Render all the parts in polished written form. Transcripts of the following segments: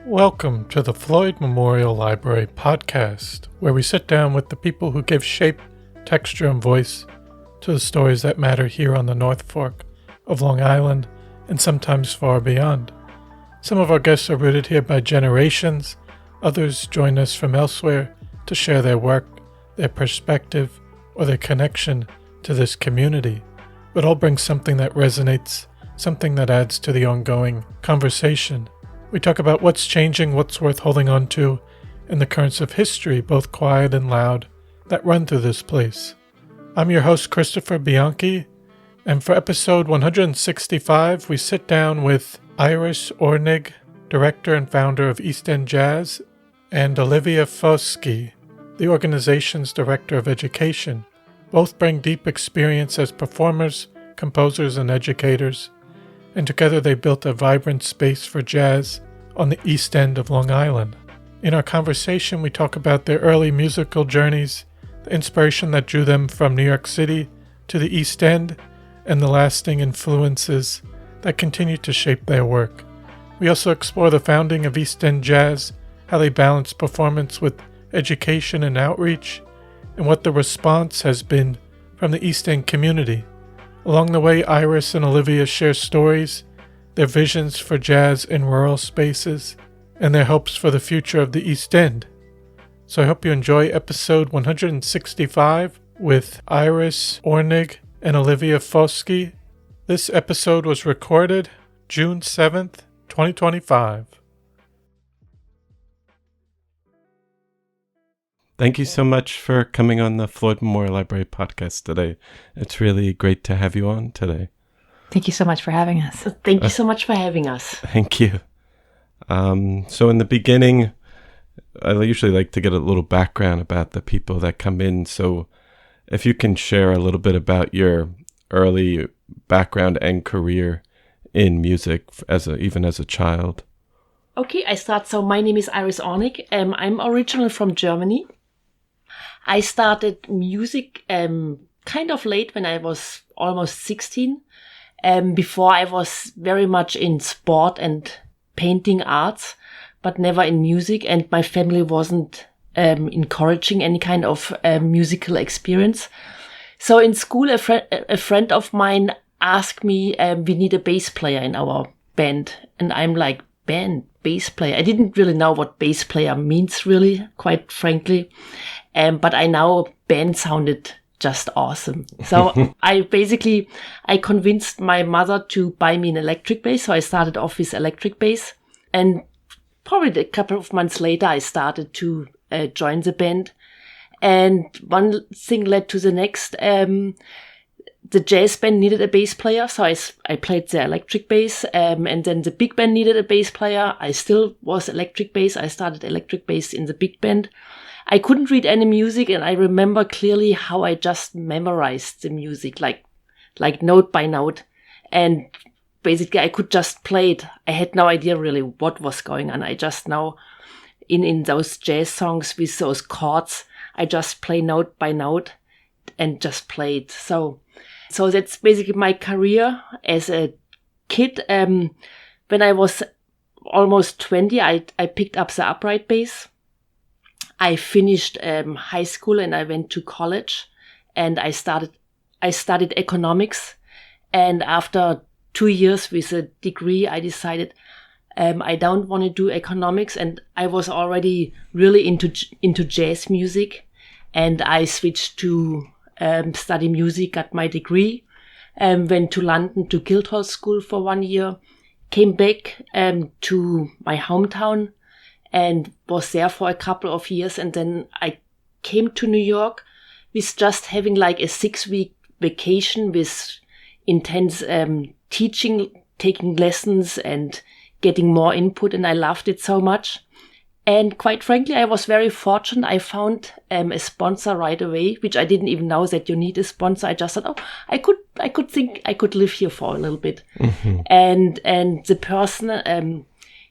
Welcome to the Floyd Memorial Library podcast, where we sit down with the people who give shape, texture, and voice to the stories that matter here on the North Fork of Long Island and sometimes far beyond. Some of our guests are rooted here by generations, others join us from elsewhere to share their work, their perspective, or their connection to this community, but all bring something that resonates, something that adds to the ongoing conversation. We talk about what's changing, what's worth holding on to, and the currents of history, both quiet and loud, that run through this place. I'm your host, Christopher Bianchi, and for episode 165, we sit down with Iris Ornig, director and founder of East End Jazz, and Olivia Foschi, the organization's director of education. Both bring deep experience as performers, composers, and educators, and together they built a vibrant space for jazz on the East End of Long Island. In our conversation, we talk about their early musical journeys, the inspiration that drew them from New York City to the East End, and the lasting influences that continue to shape their work. We also explore the founding of East End Jazz, how they balance performance with education and outreach, and what the response has been from the East End community. Along the way, Iris and Olivia share stories, their visions for jazz in rural spaces, and their hopes for the future of the East End. So I hope you enjoy episode 165 with Iris Ornig and Olivia Foschi. This episode was recorded June 7th, 2025. Thank you so much for coming on the Floyd Memorial Library podcast today. It's really great to have you on today. Thank you so much for having us. Thank you so much for having us. Thank you. So in the beginning, I usually like to get a little background about the people that come in. So if you can share a little bit about your early background and career in music even as a child. Okay, I start. So my name is Iris Ornig. I'm originally from Germany. I started music kind of late when I was almost 16. Before I was very much in sport and painting arts, but never in music. And my family wasn't encouraging any kind of musical experience. So in school, a friend of mine asked me, we need a bass player in our band. And I'm like, bass player? I didn't really know what bass player means, really, quite frankly. But I know band sounded just awesome. So I convinced my mother to buy me an electric bass. So I started off with electric bass. And probably a couple of months later, I started to join the band. And one thing led to the next. The jazz band needed a bass player, so I played the electric bass, and then the big band needed a bass player. I still was electric bass. I started electric bass in the big band. I couldn't read any music, and I remember clearly how I just memorized the music, like note by note. And basically, I could just play it. I had no idea really what was going on. I just know in those jazz songs with those chords, I just play note by note and just played. So that's basically my career as a kid. When I was almost 20, I picked up the upright bass. I finished high school and I went to college, and I studied economics. And after 2 years with a degree, I decided I don't want to do economics, and I was already really into jazz music, and I switched to study music, got my degree, went to London to Guildhall School for 1 year, came back to my hometown and was there for a couple of years. And then I came to New York with just having like a 6-week vacation with intense teaching, taking lessons and getting more input. And I loved it so much. And quite frankly, I was very fortunate. I found a sponsor right away, which I didn't even know that you need a sponsor. I just thought, oh, I could think I could live here for a little bit. Mm-hmm. And the person,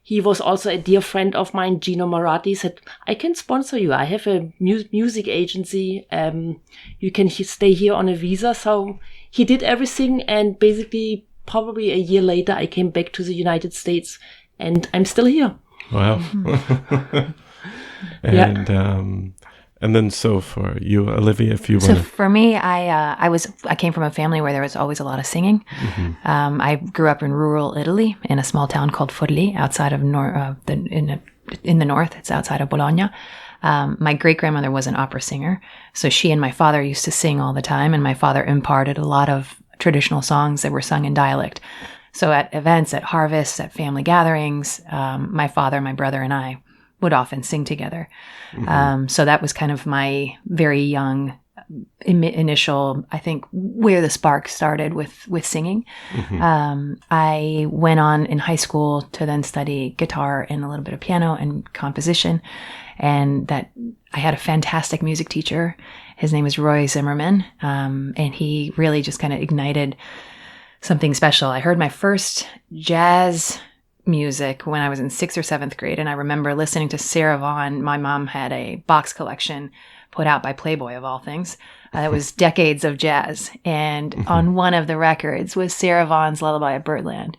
he was also a dear friend of mine, Gino Moratti, said, I can sponsor you. I have a music agency. You can stay here on a visa. So he did everything. And basically, probably a year later, I came back to the United States and I'm still here. Wow. And then so for you, Olivia, if you want So to... for me, I came from a family where there was always a lot of singing. I grew up in rural Italy in a small town called Forlì, outside of in the north. It's outside of Bologna. My great grandmother was an opera singer, so she and my father used to sing all the time, and my father imparted a lot of traditional songs that were sung in dialect. So at events, at harvests, at family gatherings, my father, my brother, and I would often sing together. So that was kind of my very young initial, I think, where the spark started with singing. I went on in high school to then study guitar and a little bit of piano and composition. And that I had a fantastic music teacher. His name is Roy Zimmerman. And he really just kind of ignited something special. I heard my first jazz music when I was in 6th or 7th grade. And I remember listening to Sarah Vaughan. My mom had a box collection put out by Playboy, of all things. It was decades of jazz. And on one of the records was Sarah Vaughan's Lullaby of Birdland.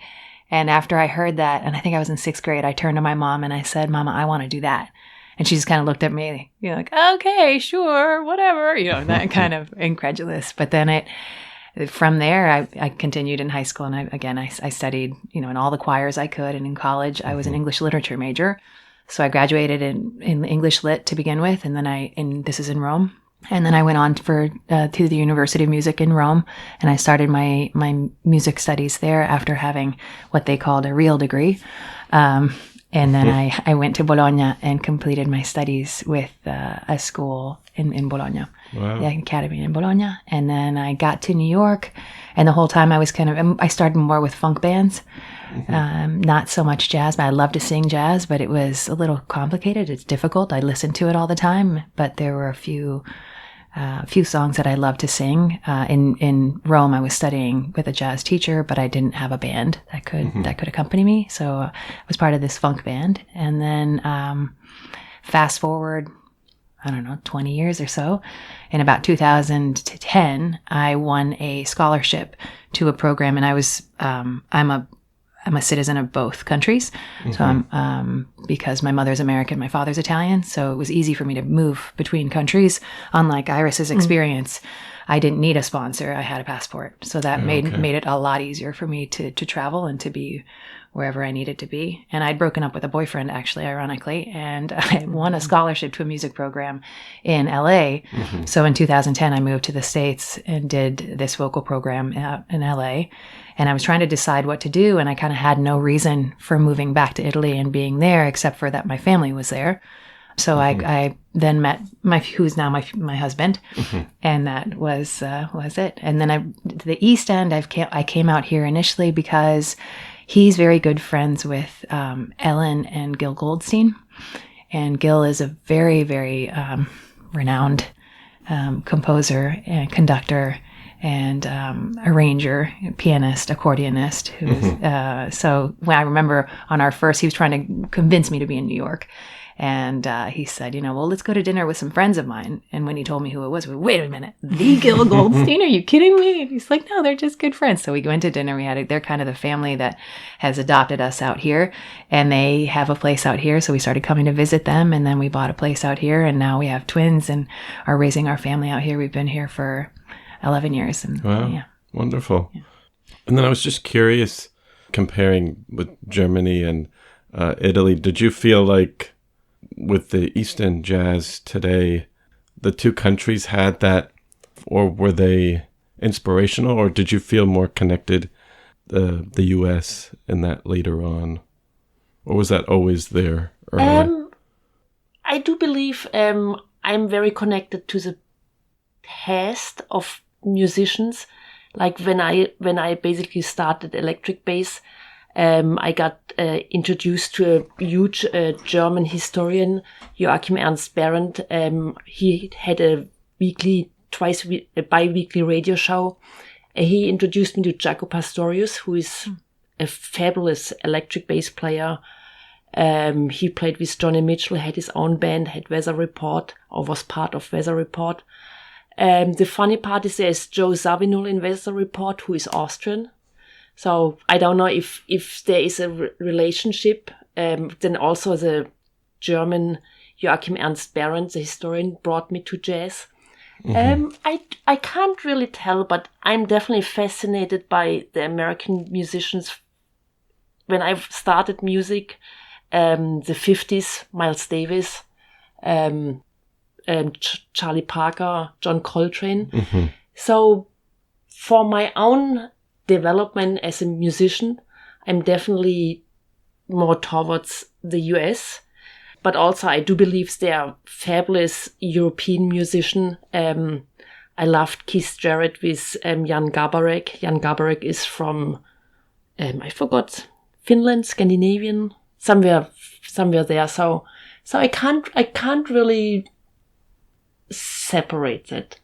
And after I heard that, and I think I was in 6th grade, I turned to my mom and I said, Mama, I want to do that. And she just kind of looked at me, like, okay, sure, whatever, that kind of incredulous. But then from there, I continued in high school. And I studied, in all the choirs I could. And in college, I was an English literature major. So I graduated in English Lit to begin with. And then this is in Rome. And then I went on to the University of Music in Rome. And I started my music studies there after having what they called a real degree. And then I went to Bologna and completed my studies with a school in Bologna, the academy in Bologna. And then I got to New York, and the whole time I started more with funk bands, not so much jazz. But I love to sing jazz, but it was a little complicated. It's difficult. I listened to it all the time, but there were a few songs that I loved to sing. In Rome, I was studying with a jazz teacher, but I didn't have a band that could accompany me. So I was part of this funk band. And then fast forward, 20 years or so, in about 2010, I won a scholarship to a program, and I was I'm a citizen of both countries. So I'm, because my mother's American, my father's Italian. So it was easy for me to move between countries. Unlike Iris's experience, I didn't need a sponsor. I had a passport. So that made it a lot easier for me to travel and to be wherever I needed to be. And I'd broken up with a boyfriend, actually, ironically, and I won a scholarship to a music program in LA. So in 2010, I moved to the States and did this vocal program in LA. And I was trying to decide what to do, and I kind of had no reason for moving back to Italy and being there, except for that my family was there. So I then met who's now my husband, and that was it. And then the East End, I came out here initially because he's very good friends with Ellen and Gil Goldstein, and Gil is a very, very renowned composer and conductor and arranger, pianist, accordionist. So when I remember on our first, he was trying to convince me to be in New York. And he said, well, let's go to dinner with some friends of mine. And when he told me who it was, wait a minute, the Gil Goldstein? Are you kidding me? And he's like, no, they're just good friends. So we went to dinner. They're kind of the family that has adopted us out here. And they have a place out here. So we started coming to visit them. And then we bought a place out here. And now we have twins and are raising our family out here. We've been here for 11 years. And, wow. Yeah. Wonderful. Yeah. And then I was just curious, comparing with Germany and Italy, did you feel like with the East End jazz today, the two countries had that, or were they inspirational, or did you feel more connected the U.S. in that later on? Or was that always there early? I do believe I'm very connected to the past of musicians. Like when I basically started electric bass, I got introduced to a huge German historian, Joachim Ernst Berendt. He had a bi-weekly radio show. He introduced me to Jaco Pastorius, who is a fabulous electric bass player. He played with Johnny Mitchell, had his own band, had Weather Report, or was part of Weather Report. The funny part is there's Joe Zawinul in Weather Report, who is Austrian. So I don't know if there is a relationship. Then also the German Joachim Ernst Behrens, the historian, brought me to jazz. I can't really tell, but I'm definitely fascinated by the American musicians. When I started music, the 50s, Miles Davis, Charlie Parker, John Coltrane. So for my own development as a musician, I'm definitely more towards the US. But also I do believe there are fabulous European musicians. I loved Keith Jarrett with Jan Garbarek. Jan Garbarek is from, I forgot, Finland, Scandinavian, somewhere there. So I can't really separate it.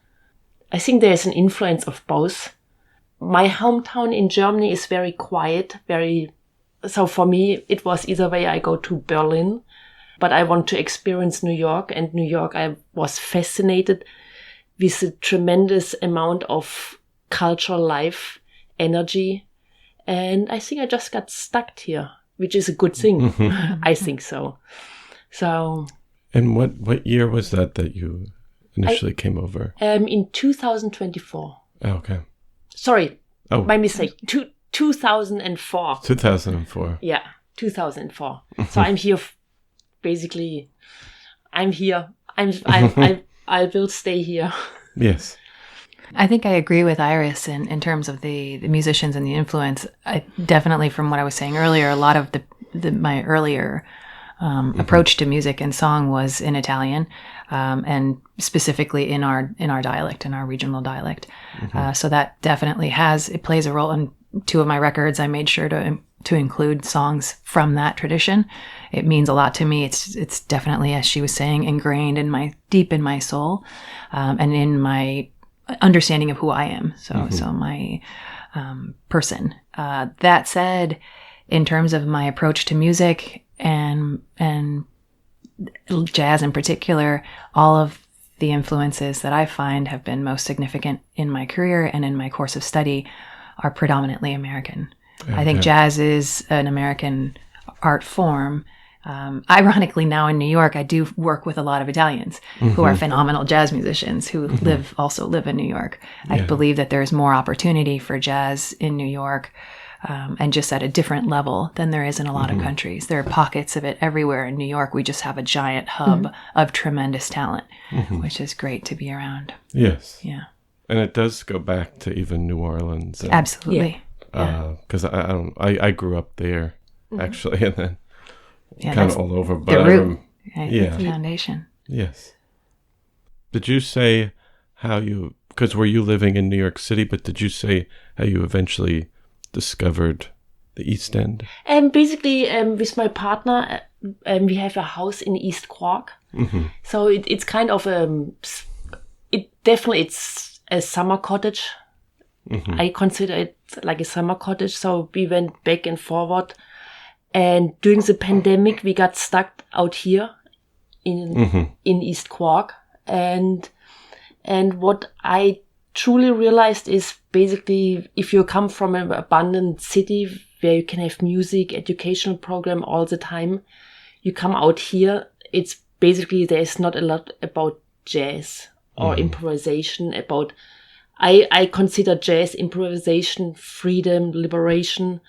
I think there's an influence of both. My hometown in Germany is very quiet, so for me it was either way I go to Berlin, but I want to experience New York, and New York I was fascinated with the tremendous amount of cultural life, energy, and I think I just got stuck here, which is a good thing. I think so. So. And what year was that you initially came over? In 2024. Oh, okay. Sorry, my mistake. 2004. 2004. Yeah, 2004. So I'm here. Basically, I'm here. I will stay here. Yes. I think I agree with Iris in terms of the musicians and the influence. I definitely, from what I was saying earlier, a lot of my earlier approach to music and song was in Italian, and specifically in our dialect, in our regional dialect. So that definitely it plays a role in 2 of my records. I made sure to include songs from that tradition. It means a lot to me. It's definitely, as she was saying, ingrained deep in my soul, and in my understanding of who I am. So my person. That said, in terms of my approach to music and jazz in particular, all of the influences that I find have been most significant in my career and in my course of study are predominantly American. Okay. I think jazz is an American art form. Ironically, now in New York, I do work with a lot of Italians who are phenomenal jazz musicians who also live in New York. Yeah. I believe that there's more opportunity for jazz in New York, and just at a different level than there is in a lot of countries. There are pockets of it everywhere. In New York, we just have a giant hub of tremendous talent, which is great to be around. Yes. Yeah. And it does go back to even New Orleans. Absolutely. Because I grew up there, actually, and then kind of all over. But the root. The foundation. Yes. Did you say because were you living in New York City, but did you say how you eventually discovered the East End? Basically, with my partner, we have a house in East Cork. So it's kind of it's a summer cottage. I consider it like a summer cottage. So we went back and forward, and during the pandemic, we got stuck out here in East Cork, and what I truly realized is basically if you come from an abundant city where you can have music, educational program all the time, you come out here, it's basically there's not a lot about jazz or improvisation about, I consider jazz improvisation, freedom, liberation,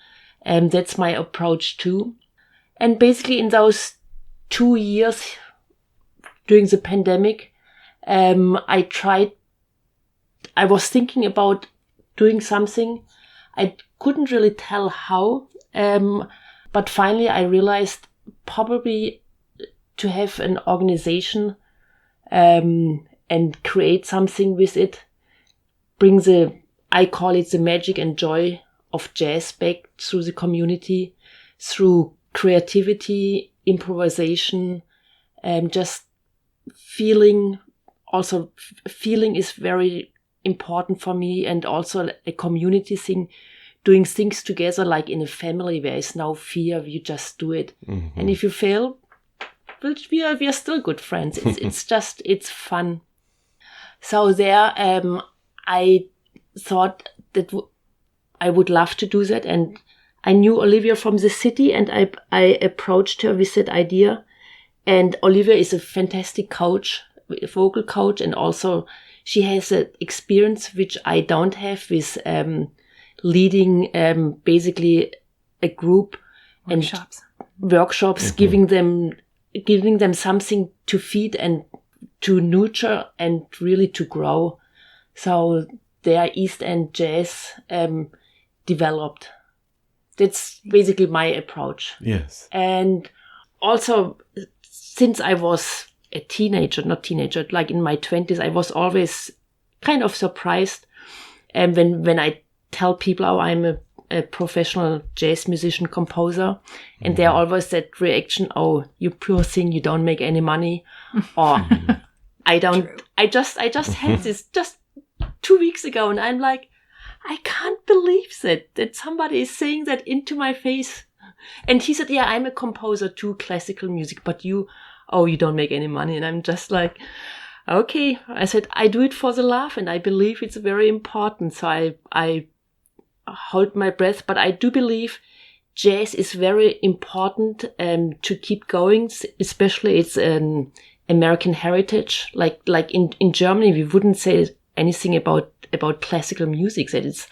and that's my approach too. And basically in those 2 years during the pandemic, I was thinking about doing something. I couldn't really tell how, but finally I realized probably to have an organization and create something with it, I call it the magic and joy of jazz back through the community, through creativity, improvisation, just feeling. Also, feeling is very important for me, and also a community thing, doing things together like in a family. There is no fear. You just do it. Mm-hmm. And if you fail, we are still good friends. It's fun. So there, I thought that I would love to do that. And I knew Olivia from the city, and I approached her with that idea. And Olivia is a fantastic coach, a vocal coach, and also she has an experience which I don't have with leading basically a group workshops. And workshops, mm-hmm. giving them something to feed and to nurture and really to grow. So their East End jazz developed. That's basically my approach. Yes. And also, since I was a teenager, like in my 20s, I was always kind of surprised when I tell people, oh, I'm a professional jazz musician composer, and there always that reaction, oh, you poor thing, you don't make any money, or I don't. True. I just had this just 2 weeks ago, and I'm like, I can't believe that somebody is saying that into my face. And he said, yeah, I'm a composer too, classical music, but you don't make any money. And I'm just like, okay. I said, I do it for the love, and I believe it's very important. So I hold my breath, but I do believe jazz is very important to keep going, especially it's an American heritage. Like in Germany, we wouldn't say anything about classical music, that it's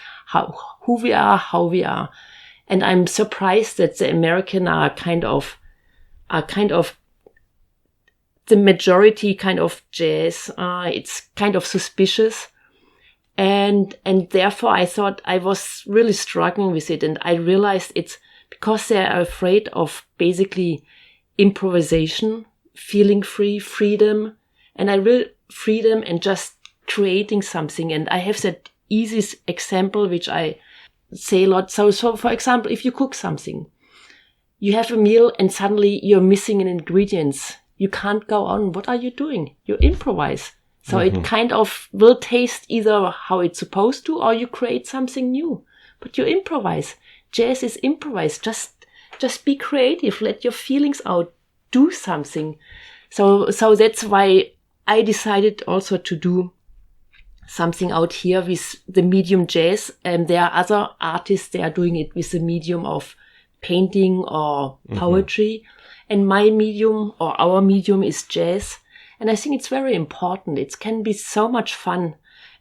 who we are, how we are. And I'm surprised that the American are kind of the majority kind of jazz. It's kind of suspicious. And therefore I thought I was really struggling with it. And I realized it's because they're afraid of basically improvisation, feeling free, freedom. And I will freedom and just creating something. And I have that easy example, which I say a lot. So for example, if you cook something, you have a meal and suddenly you're missing an ingredient. You can't go on. What are you doing? You improvise. So it kind of will taste either how it's supposed to, or you create something new, but you improvise. Jazz is improvise. Just be creative. Let your feelings out. Do something. So that's why I decided also to do something out here with the medium jazz. And there are other artists, they are doing it with the medium of painting or poetry. And my medium or our medium is jazz. And I think it's very important. It can be so much fun.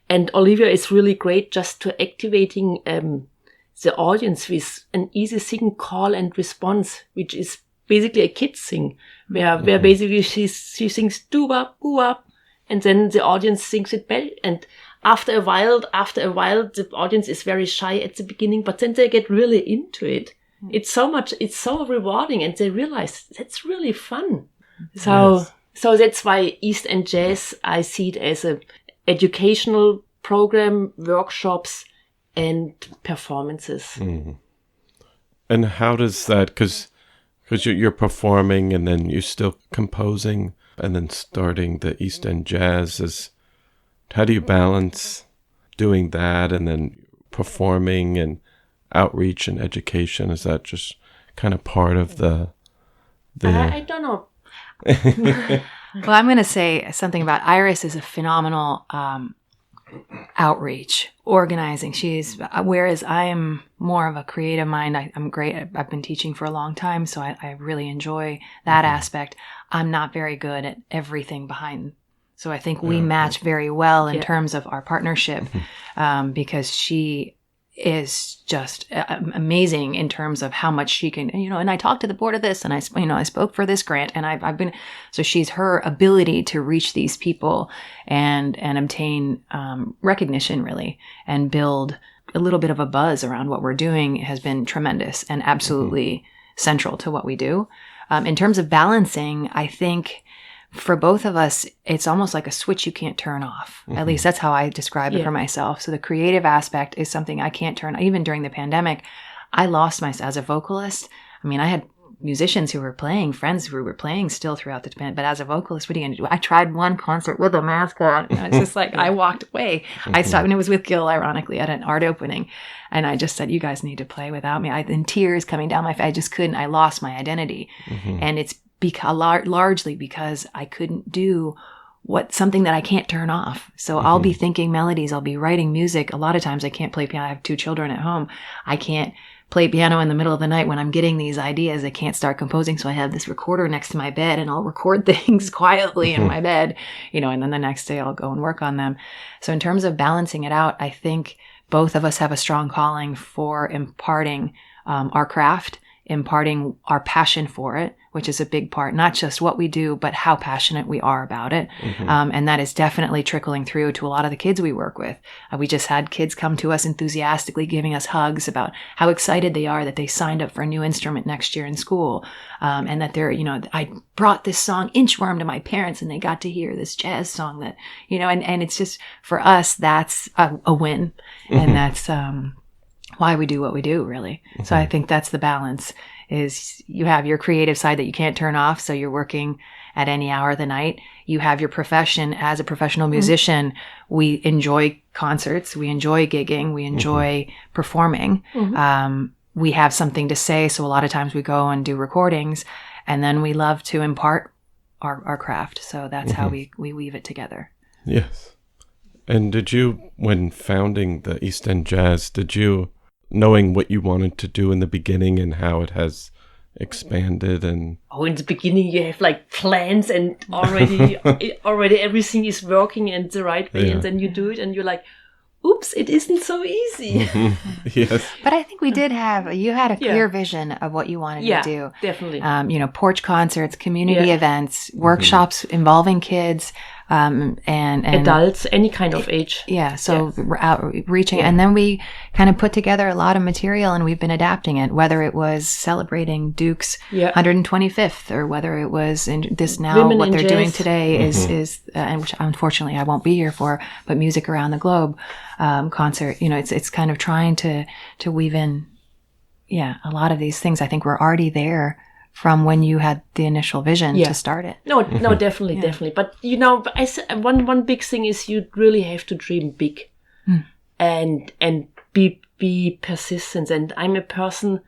And Olivia is really great just to activating the audience with an easy sing call and response, which is basically a kid's thing, where basically she sings doo-wop, boo-wop, and then the audience sings it back. And after a while, the audience is very shy at the beginning, but then they get really into it. It's so rewarding, and they realize that's really fun. So that's why East End Jazz, I see it as a educational program, workshops, and performances. Mm. And how does that, because you're performing and then you're still composing and then starting the East End Jazz, how do you balance doing that and then performing and outreach and education? Is that just kind of part of the I don't know. Well, I'm going to say something about Iris is a phenomenal outreach, organizing. Whereas I am more of a creative mind. I'm great. I've been teaching for a long time, so I really enjoy that aspect. I'm not very good at everything behind. So I think we match very well in terms of our partnership because she is just amazing in terms of how much she can, and I talked to the board of this and I spoke for this grant and I've been, so her ability to reach these people and obtain recognition really and build a little bit of a buzz around what we're doing has been tremendous and absolutely central to what we do. In terms of balancing, I think for both of us, it's almost like a switch you can't turn off. At least that's how I describe it for myself. So the creative aspect is something I can't turn. Even during the pandemic, I lost myself as a vocalist. I mean, I had musicians who were playing, friends who were playing still throughout the band. But as a vocalist, what are you going to do? I tried one concert with a mask on. And it's just like, I walked away. I stopped, and it was with Gil, ironically, at an art opening. And I just said, you guys need to play without me. In tears coming down my face. I just couldn't. I lost my identity. And it's largely because I couldn't do something that I can't turn off. So I'll be thinking melodies. I'll be writing music. A lot of times I can't play piano. I have 2 children at home. I can't play piano in the middle of the night when I'm getting these ideas. I can't start composing. So I have this recorder next to my bed, and I'll record things quietly in my bed, and then the next day I'll go and work on them. So in terms of balancing it out, I think both of us have a strong calling for imparting our craft, imparting our passion for it, which is a big part, not just what we do, but how passionate we are about it. And that is definitely trickling through to a lot of the kids we work with. We just had kids come to us enthusiastically giving us hugs about how excited they are that they signed up for a new instrument next year in school. And that they're, I brought this song Inchworm to my parents and they got to hear this jazz song that, and it's just, for us, that's a win. And that's why we do what we do, really. So I think that's the balance. Is you have your creative side that you can't turn off, so you're working at any hour of the night. You have your profession as a professional musician. We enjoy concerts, we enjoy gigging, we enjoy performing. We have something to say, so a lot of times we go and do recordings, and then we love to impart our craft. So that's how we weave it together. Yes. And did you, when founding the East End Jazz, knowing what you wanted to do in the beginning and how it has expanded and... Oh, in the beginning you have like plans and already everything is working in the right way, and then you do it and you're like, oops, it isn't so easy. Yes. But I think you had a clear vision of what you wanted to do. Definitely. Porch concerts, community events, workshops involving kids, and adults, any kind of age. Yeah. So outreaching, and then we kind of put together a lot of material, and we've been adapting it, whether it was celebrating Duke's 125th, or whether it was in this now, Women what in they're jazz. doing today is, and which unfortunately I won't be here for, but Music Around the Globe concert. It's kind of trying to weave in, a lot of these things. I think we're already there from when you had the initial vision to start it. No, definitely. But I said one big thing is you really have to dream big, and be persistent. And I'm a person,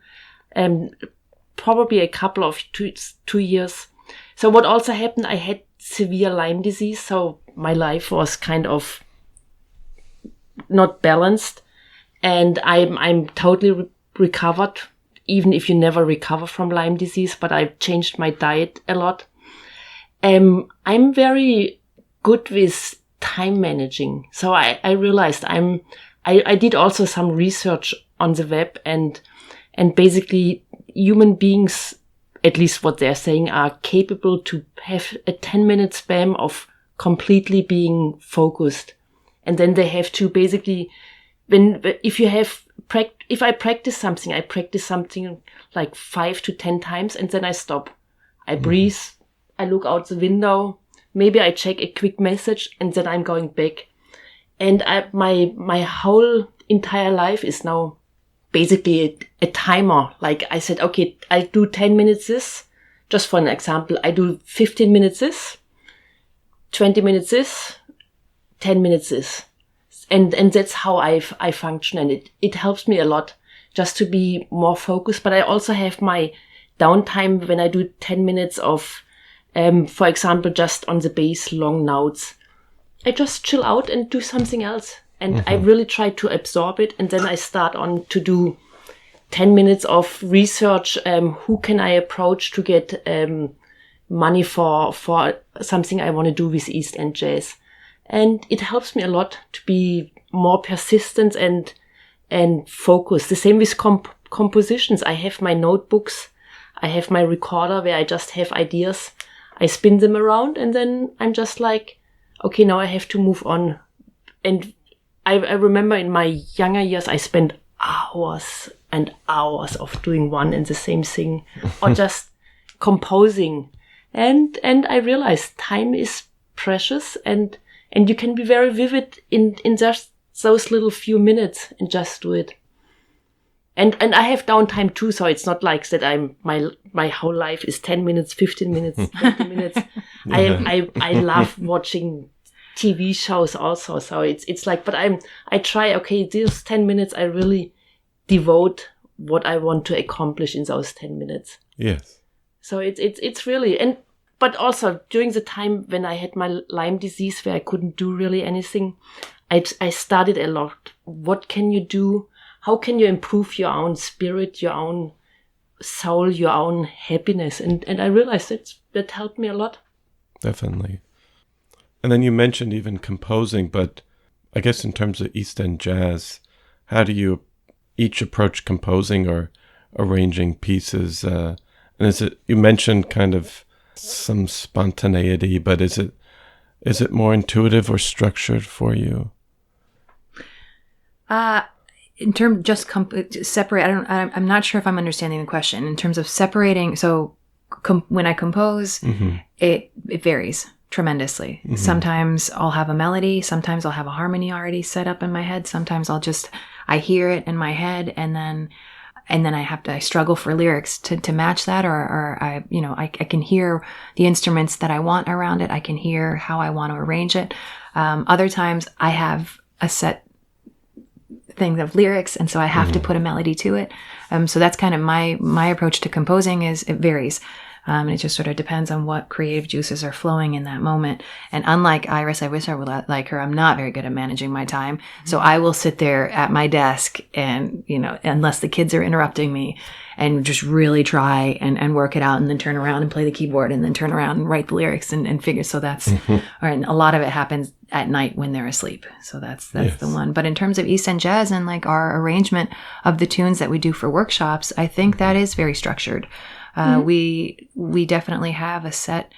probably a couple of 2 years. So what also happened, I had severe Lyme disease, so my life was kind of not balanced, and I'm totally recovered. Even if you never recover from Lyme disease, but I've changed my diet a lot. I'm very good with time managing. So I realized I did also some research on the web, and basically human beings, at least what they're saying, are capable to have a 10-minute span of completely being focused. And then they have to basically, if I practice something like 5 to 10 times, and then I stop. I breathe, I look out the window, maybe I check a quick message, and then I'm going back. And my whole entire life is now basically a timer. Like I said, okay, I do 10 minutes this, just for an example. I do 15 minutes this, 20 minutes this, 10 minutes this. And that's how I function, and it helps me a lot just to be more focused. But I also have my downtime when I do 10 minutes of, for example, just on the bass, long notes. I just chill out and do something else. And I really try to absorb it. And then I start on to do 10 minutes of research. Who can I approach to get money for something I want to do with East End Jazz? And it helps me a lot to be more persistent and focused. The same with compositions. I have my notebooks. I have my recorder where I just have ideas. I spin them around, and then I'm just like, okay, now I have to move on. And I remember in my younger years, I spent hours and hours of doing one and the same thing, or just composing. And I realized time is precious, and you can be very vivid in just those little few minutes and just do it. And I have downtime too, so it's not like that my whole life is 10 minutes, 15 minutes, 20 minutes. I love watching TV shows also. So it's like, but I try, okay, these 10 minutes I really devote what I want to accomplish in those 10 minutes. Yes. So it's really, but also during the time when I had my Lyme disease where I couldn't do really anything, I studied a lot. What can you do? How can you improve your own spirit, your own soul, your own happiness? And I realized that helped me a lot. Definitely. And then you mentioned even composing, but I guess in terms of East End jazz, how do you each approach composing or arranging pieces? And you mentioned kind of some spontaneity, but is it more intuitive or structured for you? In terms separate, I'm not sure if I'm understanding the question. In terms of separating, so when I compose, it varies tremendously. Sometimes I'll have a melody, sometimes I'll have a harmony already set up in my head. Sometimes I hear it in my head, and then I struggle for lyrics to match that, or I can hear the instruments that I want around it. I can hear how I want to arrange it. Other times I have a set thing of lyrics, and so I have to put a melody to it. So that's kind of my approach to composing. Is it varies. And it just sort of depends on what creative juices are flowing in that moment. And unlike Iris, I wish I would like her, I'm not very good at managing my time. So I will sit there at my desk and, unless the kids are interrupting me, and just really try and work it out, and then turn around and play the keyboard, and then turn around and write the lyrics and figure. So that's, and a lot of it happens at night when they're asleep. So that's yes. the one. But in terms of East End jazz and like our arrangement of the tunes that we do for workshops, I think that is very structured. We definitely have a set,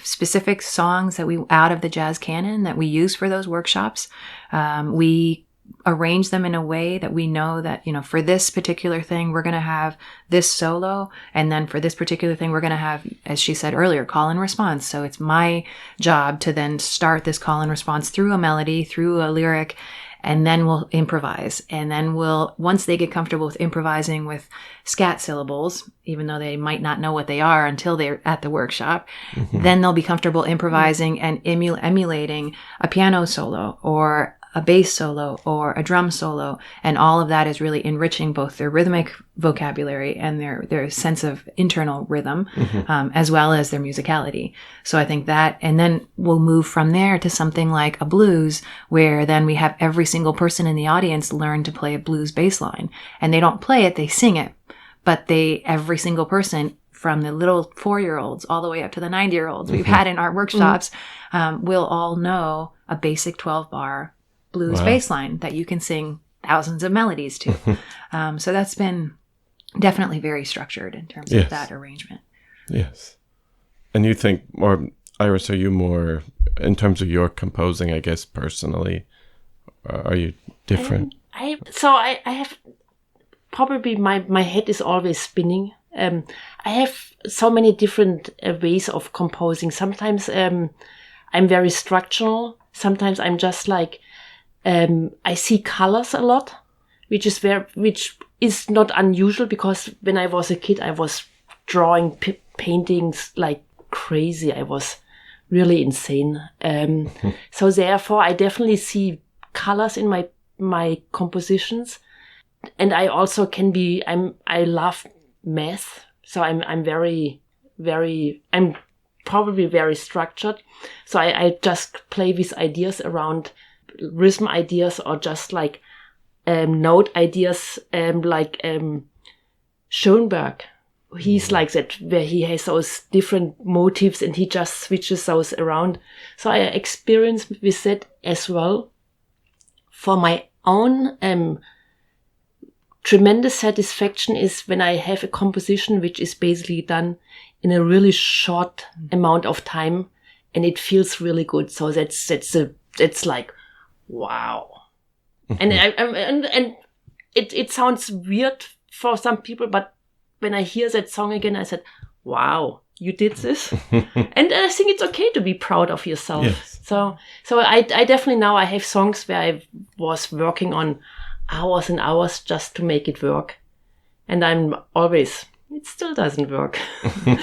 specific songs that out of the jazz canon that we use for those workshops. We arrange them in a way that we know that, for this particular thing, we're going to have this solo. And then for this particular thing, we're going to have, as she said earlier, call and response. So it's my job to then start this call and response through a melody, through a lyric, and then we'll improvise. And then once they get comfortable with improvising with scat syllables, even though they might not know what they are until they're at the workshop, then they'll be comfortable improvising and emulating a piano solo or a bass solo or a drum solo. And all of that is really enriching both their rhythmic vocabulary and their sense of internal rhythm, as well as their musicality. So I think that, and then we'll move from there to something like a blues, where then we have every single person in the audience learn to play a blues bass line. And they don't play it, they sing it. But every single person, from the little 4-year-olds all the way up to the 90-year-olds we've had in our workshops, will all know a basic 12-bar blues bass line that you can sing thousands of melodies to. So that's been definitely very structured in terms of that arrangement. Yes. And you think more, Iris, are you more, in terms of your composing, I guess, personally, are you different? I have probably my head is always spinning. I have so many different ways of composing. Sometimes I'm very structural. Sometimes I'm just like, I see colors a lot, which is not unusual, because when I was a kid, I was drawing paintings like crazy. I was really insane. So therefore, I definitely see colors in my compositions, and I also I love math. So I'm very, very, I'm probably very structured. So I just play with ideas around rhythm ideas, or just like note ideas, like Schoenberg. He's like that, where he has those different motifs and he just switches those around. So I experience with that as well. For my own tremendous satisfaction is when I have a composition which is basically done in a really short amount of time, and it feels really good. So that's like, wow. And it sounds weird for some people, but when I hear that song again, I said, wow, you did this. And I think it's okay to be proud of yourself. Yes. So I definitely, now I have songs where I was working on hours and hours just to make it work. And I'm always, it still doesn't work.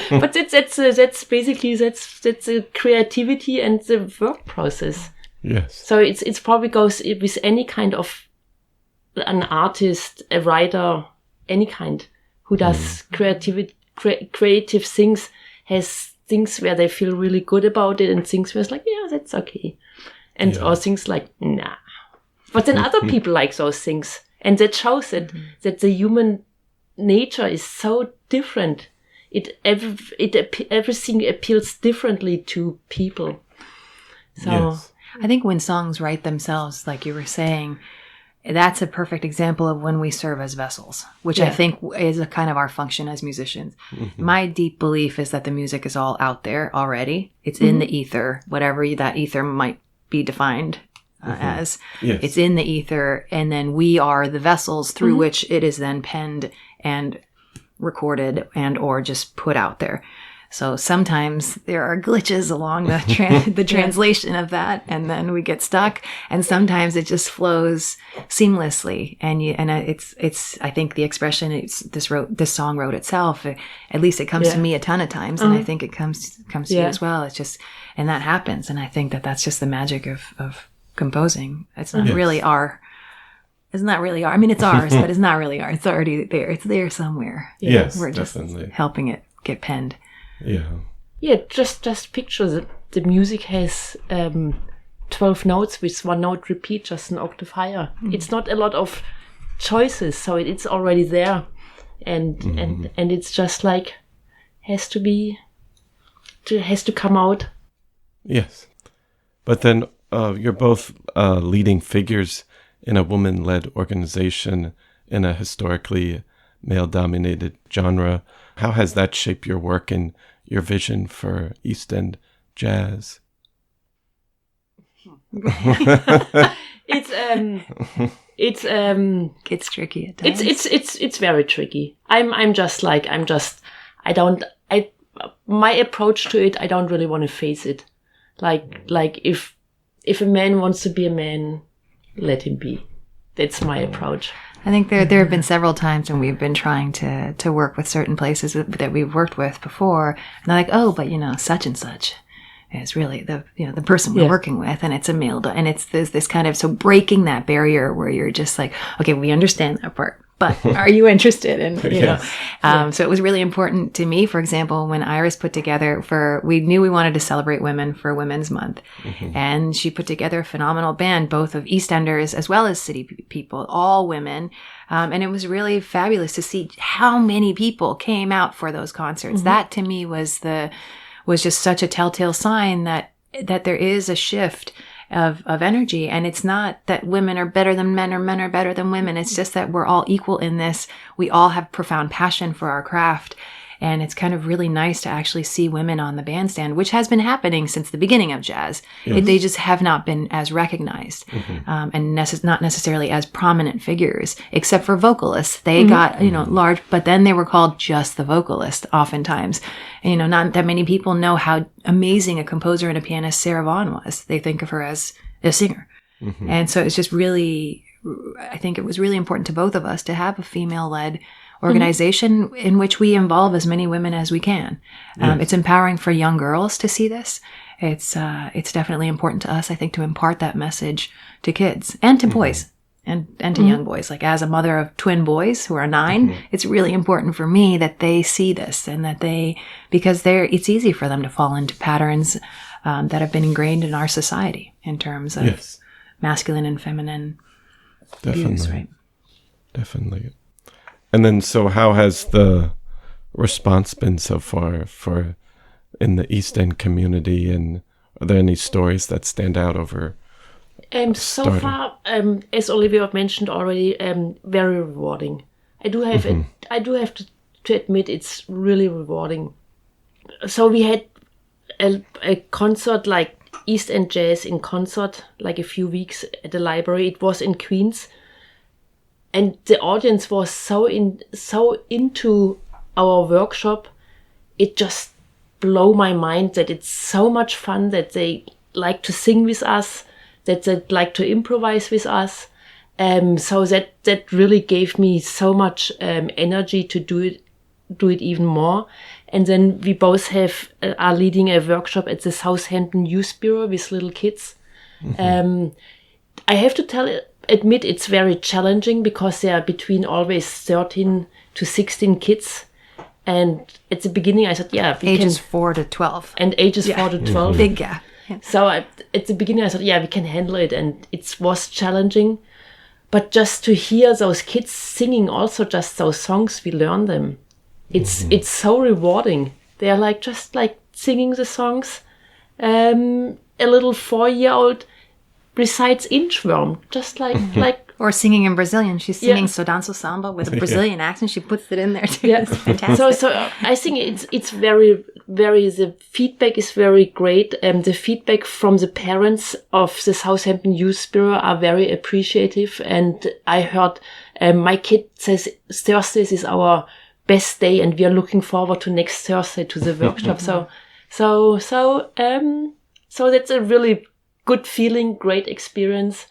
But that's basically the creativity and the work process. Yes. So it's probably goes with any kind of an artist, a writer, any kind who does creative things, has things where they feel really good about it and things where it's like, yeah, that's okay. And or things like, nah. But then other people like those things. And that shows that the human nature is so different. Everything appeals differently to people. So Yes. I think when songs write themselves, like you were saying, that's a perfect example of when we serve as vessels, which I think is a kind of our function as musicians. My deep belief is that the music is all out there already. It's in the ether, whatever that ether might be defined as. Yes. It's in the ether, and then we are the vessels through which it is then penned and recorded and or just put out there. So sometimes there are glitches along the translation of that, and then we get stuck. And sometimes it just flows seamlessly. And it's I think the expression this song wrote itself. At least it comes to me a ton of times, and I think it comes to you as well. It's just, and that happens. And I think that's just the magic of composing. It's not really our. It's not really our. I mean, it's ours, but it's not really ours. It's already there. It's there somewhere. Yes, we're just definitely helping it get penned. Yeah, just picture that the music has 12 notes with one note repeat, just an octave higher. It's not a lot of choices, so it's already there, and it's just like has to come out. Yes. But then you're both leading figures in a woman-led organization in a historically male-dominated genre. How has that shaped your work and your vision for East End jazz? It's tricky at times. It's very tricky. My approach to it, I don't really want to face it. Like if a man wants to be a man, let him be. That's my approach. I think there have been several times when we've been trying to work with certain places that we've worked with before, and they're like, oh, but such and such is really the person we're working with, and it's a male, and it's this kind of, so breaking that barrier where you're just like, okay, we understand that part, but are you interested in, so it was really important to me, for example, when Iris put together we knew we wanted to celebrate women for Women's Month, and she put together a phenomenal band, both of East Enders as well as city people, all women, and it was really fabulous to see how many people came out for those concerts. That to me was just such a telltale sign that there is a shift of energy. And it's not that women are better than men or men are better than women. It's just that we're all equal in this. We all have profound passion for our craft. And it's kind of really nice to actually see women on the bandstand, which has been happening since the beginning of jazz. Yes. They just have not been as recognized and not necessarily as prominent figures, except for vocalists. They got, large, but then they were called just the vocalist oftentimes. And, not that many people know how amazing a composer and a pianist Sarah Vaughan was. They think of her as a singer. And so it's just really, I think it was really important to both of us to have a female-led organization in which we involve as many women as we can. It's empowering for young girls to see this. It's definitely important to us, I think, to impart that message to kids and to boys and to young boys. Like, as a mother of twin boys who are 9, it's really important for me that they see this, and that because it's easy for them to fall into patterns that have been ingrained in our society in terms of masculine and feminine views, right? Definitely. And then, so how has the response been so far in the East End community, and are there any stories that stand out over? So far, as Olivia mentioned already, very rewarding. I do have to admit, it's really rewarding. So we had a concert, like East End Jazz in concert, like a few weeks at the library. It was in Queens. And the audience was so into our workshop, it just blew my mind that it's so much fun, that they like to sing with us, that they like to improvise with us. So that really gave me so much energy to do it even more. And then we both are leading a workshop at the Southampton Youth Bureau with little kids. I have to admit it's very challenging because there are between always 13 to 16 kids. And at the beginning I thought, ages 4 to 12. And ages 4 to 12. Big gap. Yeah. So at the beginning I thought, we can handle it. And it was challenging. But just to hear those kids singing also just those songs, we learn them. It's so rewarding. They're just singing the songs. A little 4-year-old recites Inchworm, just like or singing in Brazilian. She's singing So Danço Samba with a Brazilian accent. She puts it in there too. Yeah. It's fantastic. So I think it's very, very, the feedback is very great. The feedback from the parents of the Southampton Youth Bureau are very appreciative. And I heard my kid says Thursdays is our best day, and we are looking forward to next Thursday to the workshop. So that's a really good feeling, great experience.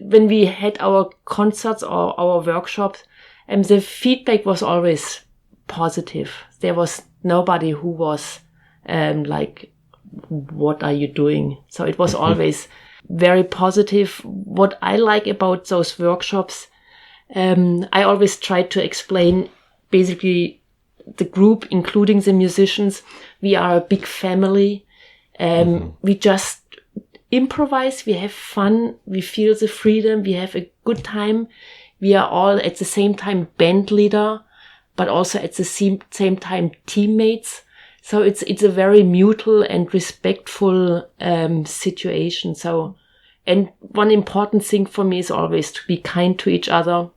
When we had our concerts or our workshops, the feedback was always positive. There was nobody who was what are you doing? So it was always very positive. What I like about those workshops, I always try to explain basically the group, including the musicians. We are a big family. We just improvise, we have fun, we feel the freedom, we have a good time. We are all at the same time band leader, but also at the same time teammates. So it's a very mutual and respectful situation. So, and one important thing for me is always to be kind to each other.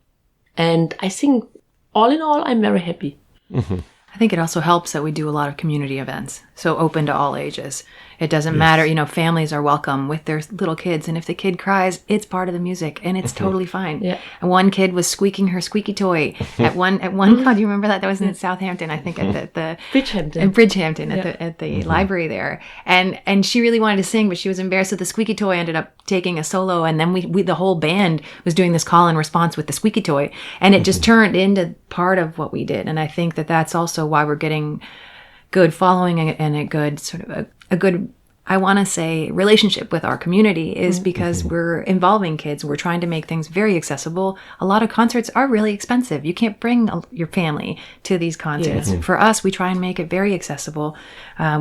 And I think all in all, I'm very happy. I think it also helps that we do a lot of community events, so open to all ages. It doesn't matter, families are welcome with their little kids, and if the kid cries, it's part of the music, and it's totally fine. Yeah. And one kid was squeaking her squeaky toy at one. Do you remember that? That was in Southampton, I think, at the Bridgehampton at the library there. And she really wanted to sing, but she was embarrassed that the squeaky toy ended up taking a solo, and then we the whole band was doing this call and response with the squeaky toy, and it just turned into part of what we did. And I think that that's also why we're getting good following and a good sort of a good, I want to say, relationship with our community is because we're involving kids. We're trying to make things very accessible. A lot of concerts are really expensive. You can't bring your family to these concerts. For us, we try and make it very accessible.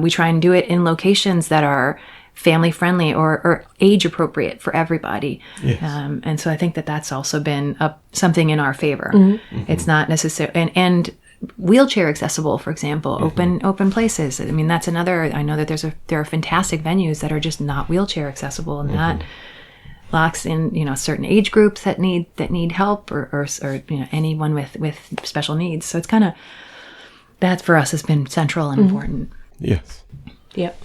We try and do it in locations that are family friendly or age appropriate for everybody. Yes. And so I think that that's also been something in our favor. It's not necessarily, and wheelchair accessible, for example, open places. I mean, that's another. I know that there are fantastic venues that are just not wheelchair accessible, and that locks in certain age groups that need help, or anyone with special needs. So it's kind of that for us has been central and important. Yes. Yep.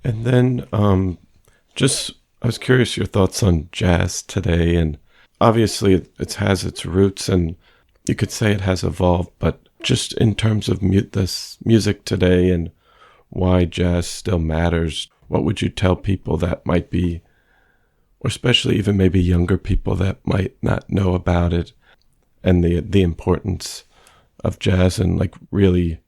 And then I was curious your thoughts on jazz today, and obviously it has its roots, and you could say it has evolved, but just in terms of this music today and why jazz still matters, what would you tell people that might be, or especially even maybe younger people that might not know about it, and the importance of jazz and really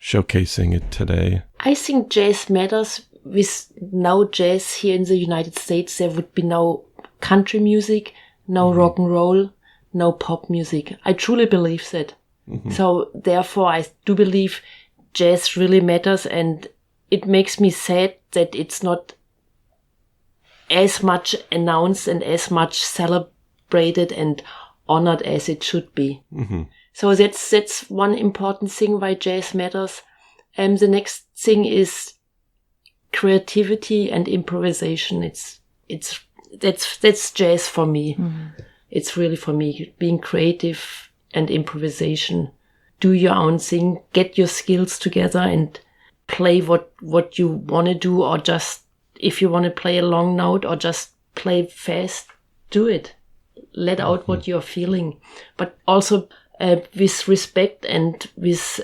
showcasing it today? I think jazz matters. With no jazz here in the United States, there would be no country music, no rock and roll, no pop music. I truly believe that. So therefore, I do believe jazz really matters, and it makes me sad that it's not as much announced and as much celebrated and honored as it should be. So that's one important thing why jazz matters. The next thing is creativity and improvisation. That's jazz for me. It's really for me, being creative and improvisation. Do your own thing, get your skills together and play what you want to do, or just if you want to play a long note or just play fast, do it. Let out what you're feeling, but also with respect and with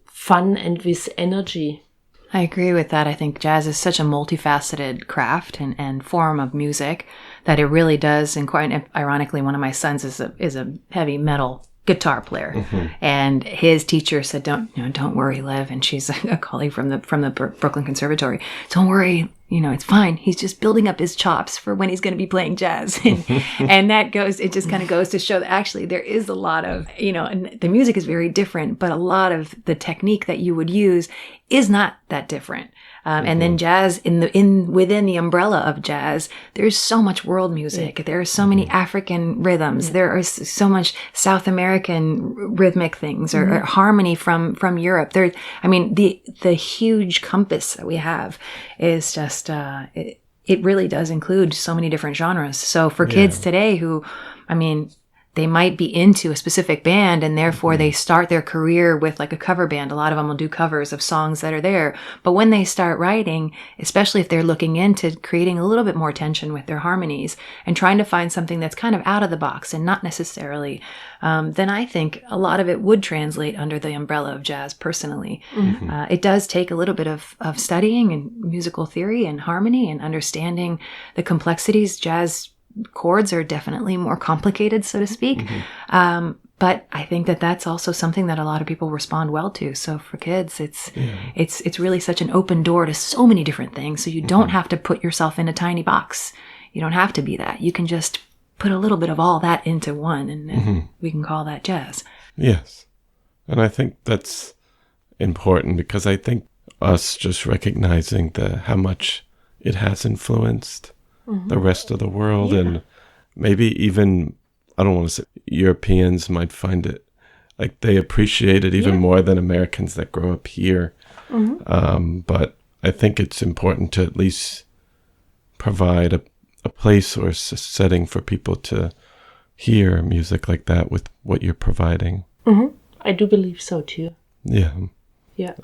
fun and with energy. I agree with that. I think jazz is such a multifaceted craft and form of music that it really does. And quite ironically, one of my sons is a heavy metal guitar player, and his teacher said, "Don't worry, Liv." And she's a colleague from the Brooklyn Conservatory. "Don't worry, it's fine. He's just building up his chops for when he's going to be playing jazz." And it just kind of goes to show that actually there is a lot of, and the music is very different, but a lot of the technique that you would use is not that different. And then jazz within the umbrella of jazz, there's so much world music. There are so many African rhythms. There is so much South American rhythmic things or harmony from Europe. The huge compass that we have is just, it really does include so many different genres. So for kids today who, they might be into a specific band and therefore they start their career with like a cover band. A lot of them will do covers of songs that are there. But when they start writing, especially if they're looking into creating a little bit more tension with their harmonies and trying to find something that's kind of out of the box and not necessarily, then I think a lot of it would translate under the umbrella of jazz personally. It does take a little bit of studying and musical theory and harmony and understanding the complexities. Jazz chords are definitely more complicated, so to speak. But I think that that's also something that a lot of people respond well to. So for kids, it's really such an open door to so many different things. So you don't have to put yourself in a tiny box. You don't have to be that. You can just put a little bit of all that into one, and we can call that jazz. Yes. And I think that's important because I think us just recognizing how much it has influenced the rest of the world, and maybe even, I don't want to say Europeans might find it like they appreciate it even more than Americans that grow up here. But I think it's important to at least provide a place or a setting for people to hear music like that with what you're providing. I do believe so too. Yeah.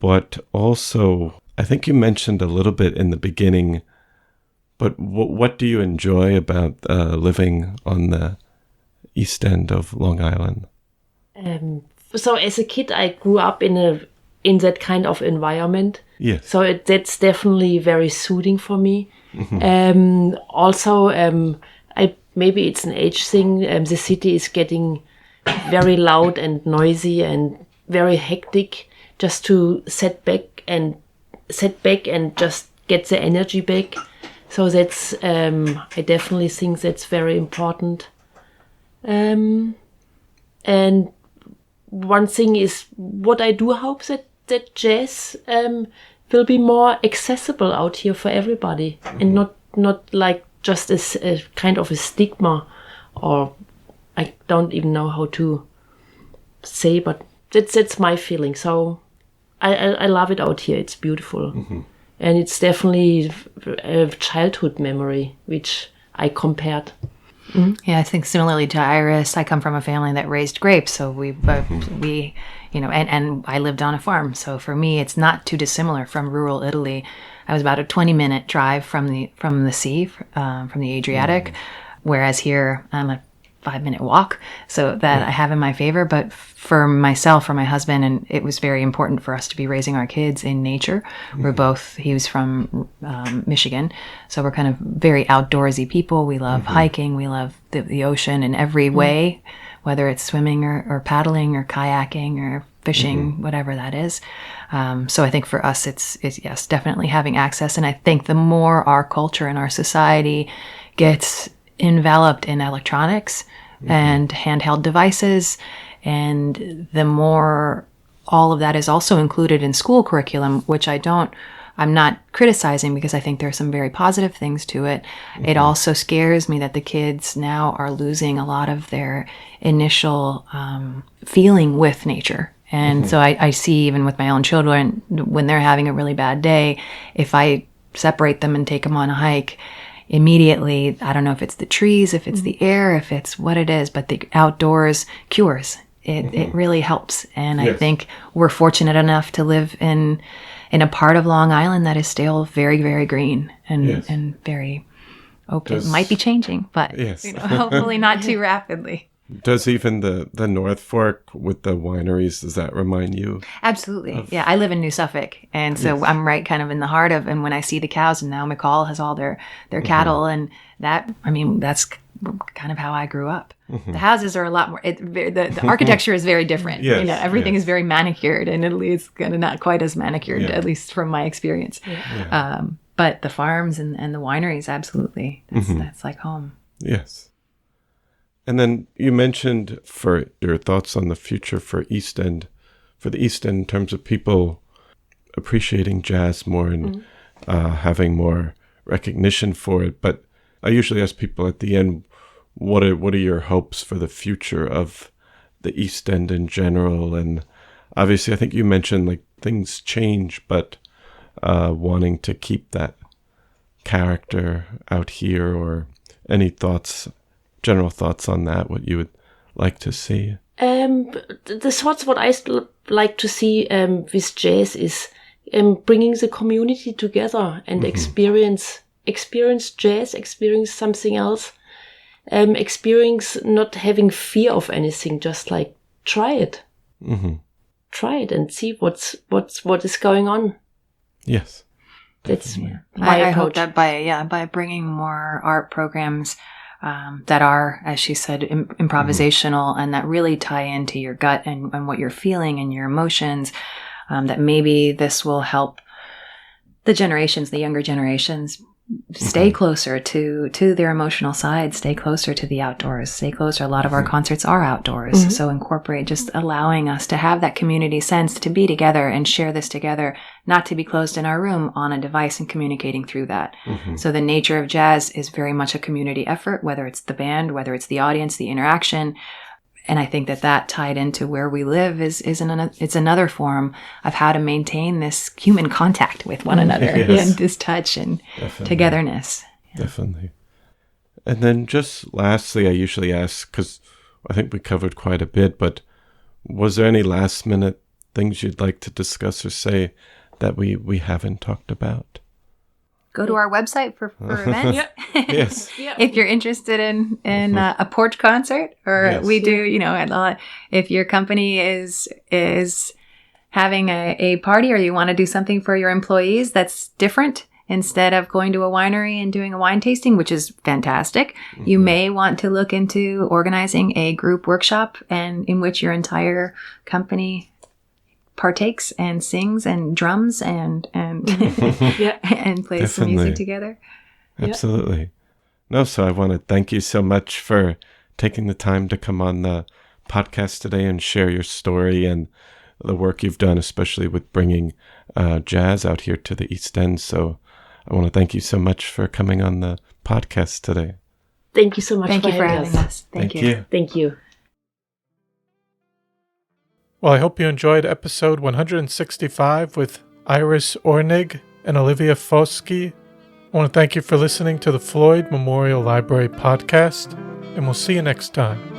But also, I think you mentioned a little bit in the beginning, but what do you enjoy about living on the east end of Long Island? So as a kid, I grew up in that kind of environment. Yes. So that's definitely very soothing for me. Also, maybe it's an age thing. The city is getting very loud and noisy and very hectic. Just to set back and just get the energy back. So that's, I definitely think that's very important. And one thing is, what I do hope that jazz will be more accessible out here for everybody, and not like just as a kind of a stigma, or I don't even know how to say, but that's my feeling. So I love it out here. It's beautiful. And it's definitely a childhood memory, which I compared. Yeah, I think similarly to Iris, I come from a family that raised grapes. So we and I lived on a farm. So for me, it's not too dissimilar from rural Italy. I was about a 20-minute drive from the sea, from the Adriatic, whereas here I'm a 5-minute walk. So that I have in my favor. But for myself, for my husband, and it was very important for us to be raising our kids in nature. He was from Michigan. So we're kind of very outdoorsy people. We love hiking. We love the ocean in every way, whether it's swimming or paddling or kayaking or fishing, whatever that is. So I think for us, it's yes, definitely having access. And I think the more our culture and our society gets enveloped in electronics and handheld devices, and the more all of that is also included in school curriculum, which I'm not criticizing because I think there are some very positive things to it. It also scares me that the kids now are losing a lot of their initial feeling with nature. And so I see even with my own children, when they're having a really bad day, if I separate them and take them on a hike, immediately, I don't know if it's the trees, if it's the air, if it's what it is, but the outdoors cures. It really helps. And I think we're fortunate enough to live in a part of Long Island that is still very, very green and very open. It might be changing, but hopefully not too rapidly. Does even the North Fork with the wineries, does that remind you? Absolutely. Yeah, I live in New Suffolk, and so I'm right kind of in the heart of, and when I see the cows, and now McCall has all their cattle, and that, I mean, that's kind of how I grew up. The houses are a lot more, the architecture is very different. Yes, you know, everything is very manicured. In Italy, it's kind of not quite as manicured, at least from my experience. But the farms and the wineries, absolutely. That's like home. Yes. And then you mentioned for your thoughts on the future for the East End in terms of people appreciating jazz more and having more recognition for it. But I usually ask people at the end, what are your hopes for the future of the East End in general? And obviously, I think you mentioned like things change, but wanting to keep that character out here, or any thoughts, general thoughts on that, what you would like to see? The thoughts what I like to see with jazz is bringing the community together and experience jazz, experience something else, experience not having fear of anything, just like try it. Try it and see what is going on. Yes. That's I hope that by bringing more art programs that are, as she said, improvisational and that really tie into your gut and what you're feeling and your emotions, that maybe this will help the younger generations, stay closer to their emotional side, stay closer to the outdoors, stay closer. A lot of our concerts are outdoors. So incorporate just allowing us to have that community sense, to be together and share this together, not to be closed in our room on a device and communicating through that. So the nature of jazz is very much a community effort, whether it's the band, whether it's the audience, the interaction. And I think that tied into where we live it's another form of how to maintain this human contact with one another and this touch and togetherness. Definitely. And then just lastly, I usually ask, because I think we covered quite a bit, but was there any last minute things you'd like to discuss or say that we haven't talked about? Go to our website for events. Yes. If you're interested in a porch concert, or we do, if your company is having a party, or you want to do something for your employees that's different, instead of going to a winery and doing a wine tasting, which is fantastic, you may want to look into organizing a group workshop, and in which your entire company partakes and sings and drums and and plays some music together. Absolutely. No, so I want to thank you so much for taking the time to come on the podcast today and share your story and the work you've done, especially with bringing jazz out here to the East End. So I want to thank you so much for coming on the podcast today. Thank you so much for having us. Thank you. Thank you. Well, I hope you enjoyed episode 165 with Iris Ornig and Olivia Foschi. I want to thank you for listening to the Floyd Memorial Library podcast, and we'll see you next time.